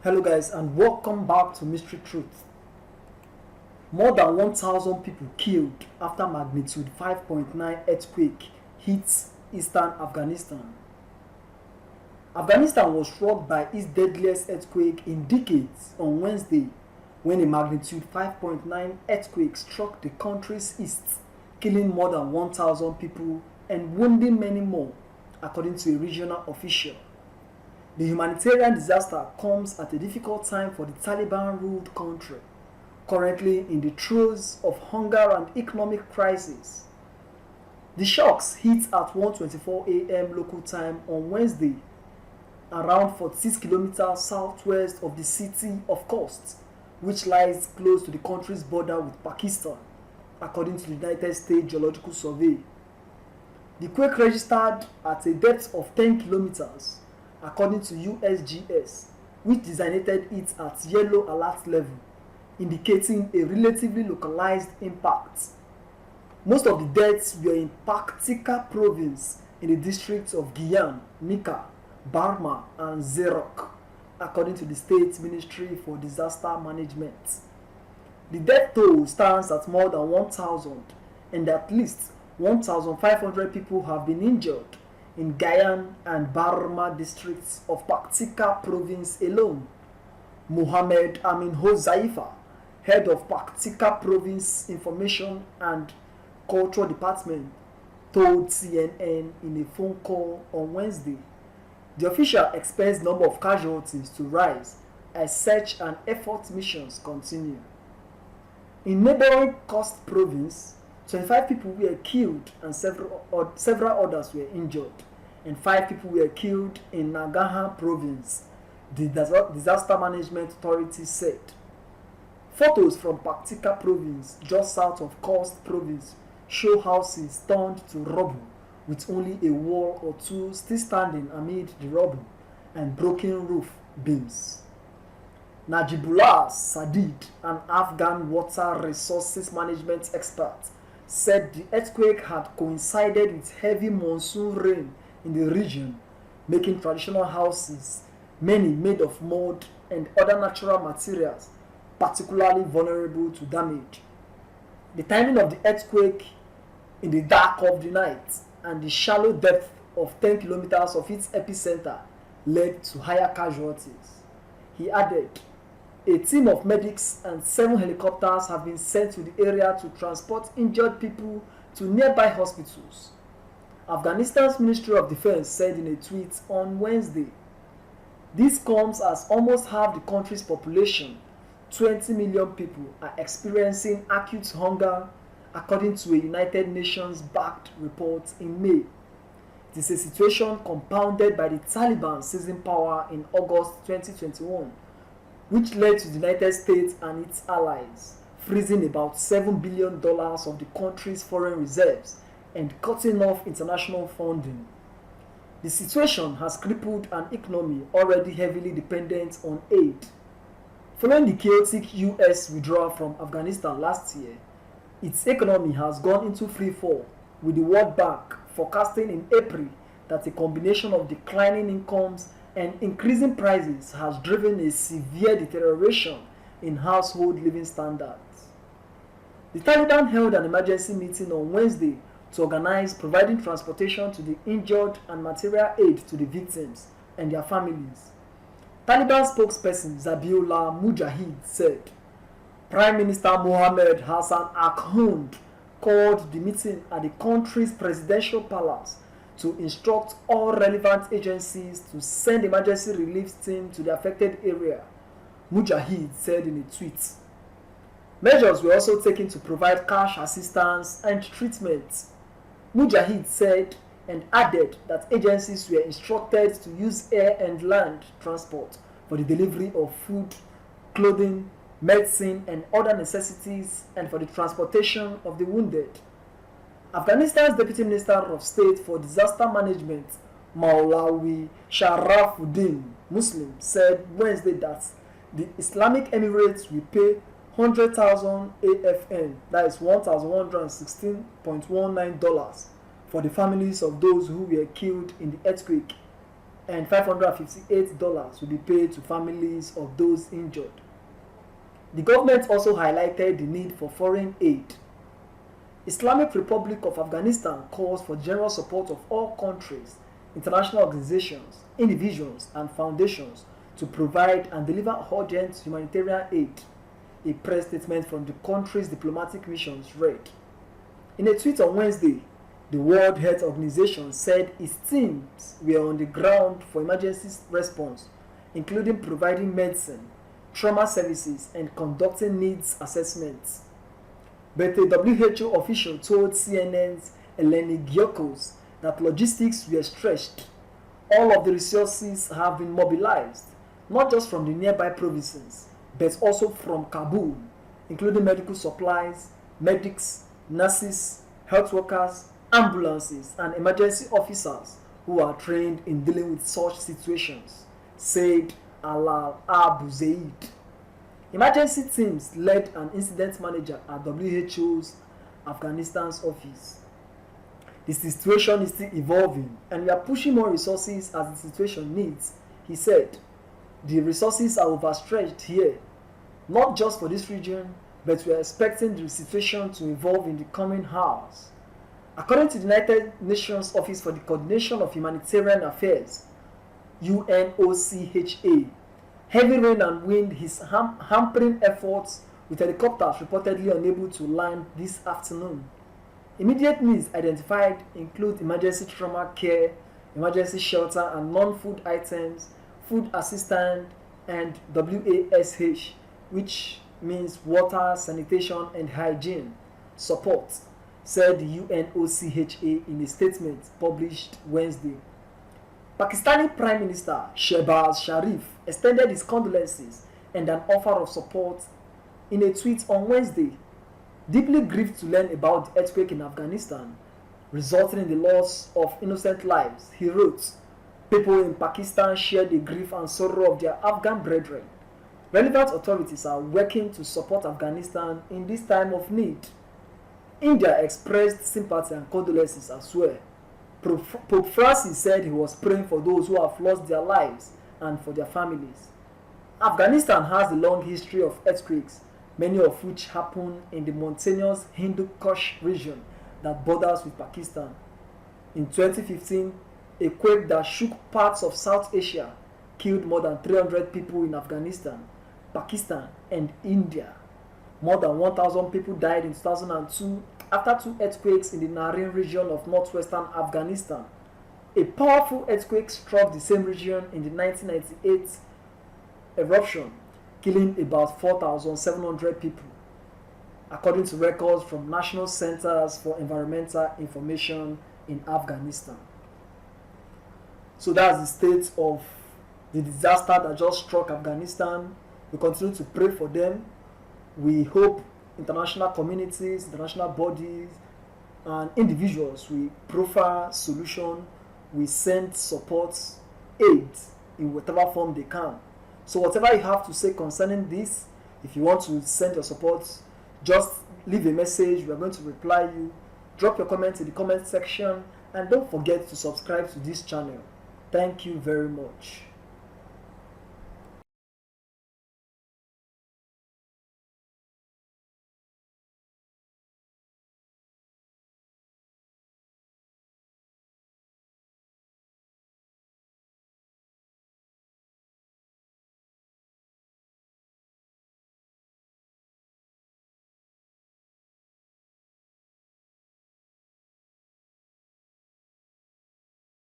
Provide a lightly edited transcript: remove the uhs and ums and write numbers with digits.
Hello guys and welcome back to Mystery Truth. More than 1,000 people killed after magnitude 5.9 earthquake hits eastern Afghanistan. Afghanistan was struck by its deadliest earthquake in decades on Wednesday when a magnitude 5.9 earthquake struck the country's east, killing more than 1,000 people and wounding many more, according to a regional official. The humanitarian disaster comes at a difficult time for the Taliban-ruled country, currently in the throes of hunger and economic crisis. The shocks hit at 1:24 a.m. local time on Wednesday, around 46 kilometers southwest of the city of Khost, which lies close to the country's border with Pakistan, according to the United States Geological Survey. The quake registered at a depth of 10 kilometers, according to USGS, which designated it at yellow alert level, indicating a relatively localized impact. Most of the deaths were in Paktika province in the districts of Giyan, Nika, Barmal and Zirok, according to the state Ministry for Disaster Management. The death toll stands at more than 1,000 and at least 1,500 people have been injured in Giyan and Barmal districts of Paktika province alone. Mohammed Amin Hozaifa, head of Paktika province information and culture department, told CNN in a phone call on Wednesday. The official expects the number of casualties to rise as search and effort missions continue. In neighboring Khost province, 25 people were killed and several others were injured, and 5 people were killed in Nangarhar province, the Disaster Management Authority said. Photos from Paktika province, just south of Khost province, show houses turned to rubble, with only a wall or two still standing amid the rubble and broken roof beams. Najibullah Sadid, an Afghan water resources management expert, said the earthquake had coincided with heavy monsoon rain in the region, making traditional houses, many made of mud and other natural materials, particularly vulnerable to damage. The timing of the earthquake in the dark of the night and the shallow depth of 10 kilometers of its epicenter led to higher casualties. He added, a team of medics and 7 helicopters have been sent to the area to transport injured people to nearby hospitals. Afghanistan's Ministry of Defense said in a tweet on Wednesday. This comes as almost half the country's population, 20 million people, are experiencing acute hunger, according to a United Nations-backed report in May. It is a situation compounded by the Taliban seizing power in August 2021, which led to the United States and its allies freezing about $7 billion of the country's foreign reserves and cutting off international funding. The situation has crippled an economy already heavily dependent on aid. Following the chaotic US withdrawal from Afghanistan last year, its economy has gone into free fall, with the World Bank forecasting in April that a combination of declining incomes and increasing prices has driven a severe deterioration in household living standards. The Taliban held an emergency meeting on Wednesday to organize providing transportation to the injured and material aid to the victims and their families. Taliban spokesperson Zabiullah Mujahid said Prime Minister Mohammed Hassan Akhund called the meeting at the country's presidential palace to instruct all relevant agencies to send emergency relief teams to the affected area, Mujahid said in a tweet. Measures were also taken to provide cash assistance and treatment. Mujahid said and added that agencies were instructed to use air and land transport for the delivery of food, clothing, medicine and other necessities and for the transportation of the wounded. Afghanistan's Deputy Minister of State for Disaster Management, Maulawi Sharafuddin Muslim, said Wednesday that the Islamic Emirates will pay 100,000 AFN, that is $1,116.19, for the families of those who were killed in the earthquake. and $558 will be paid to families of those injured. The government also highlighted the need for foreign aid. Islamic Republic of Afghanistan calls for general support of all countries, international organizations, individuals, and foundations to provide and deliver urgent humanitarian aid, a press statement from the country's diplomatic missions read. In a tweet on Wednesday, the World Health Organization said its teams were on the ground for emergency response, including providing medicine, trauma services, and conducting needs assessments. But a WHO official told CNN's Eleni Giokos that logistics were stretched. All of the resources have been mobilized, not just from the nearby provinces, but also from Kabul, including medical supplies, medics, nurses, health workers, ambulances, and emergency officers who are trained in dealing with such situations, said Alal Abu Zaid. Emergency teams led an incident manager at WHO's Afghanistan's office. The situation is still evolving and we are pushing more resources as the situation needs, he said. The resources are overstretched here, not just for this region, but we are expecting the situation to evolve in the coming hours. According to the United Nations Office for the Coordination of Humanitarian Affairs, UNOCHA, heavy rain and wind is hampering efforts, with helicopters reportedly unable to land this afternoon. Immediate needs identified include emergency trauma care, emergency shelter and non-food items, food assistance, and WASH, which means water, sanitation, and hygiene support, said the UNOCHA in a statement published Wednesday. Pakistani Prime Minister Shehbaz Sharif extended his condolences and an offer of support in a tweet on Wednesday. Deeply grieved to learn about the earthquake in Afghanistan, resulting in the loss of innocent lives, he wrote, people in Pakistan share the grief and sorrow of their Afghan brethren. Relevant authorities are working to support Afghanistan in this time of need. India expressed sympathy and condolences as well. Pope Francis said he was praying for those who have lost their lives and for their families. Afghanistan has a long history of earthquakes, many of which happen in the mountainous Hindu Kush region that borders with Pakistan. In 2015, a quake that shook parts of South Asia killed more than 300 people in Afghanistan, Pakistan, and India. More than 1,000 people died in 2002 after two earthquakes in the Narin region of northwestern Afghanistan. A powerful earthquake struck the same region in the 1998 eruption, killing about 4,700 people, according to records from National Centers for Environmental Information in Afghanistan. So that's the state of the disaster that just struck Afghanistan. We continue to pray for them. We hope international communities, international bodies, and individuals will proffer solution, we send support, aid in whatever form they can. So whatever you have to say concerning this, if you want to send your support, just leave a message. We are going to reply you. Drop your comments in the comment section and don't forget to subscribe to this channel. Thank you very much.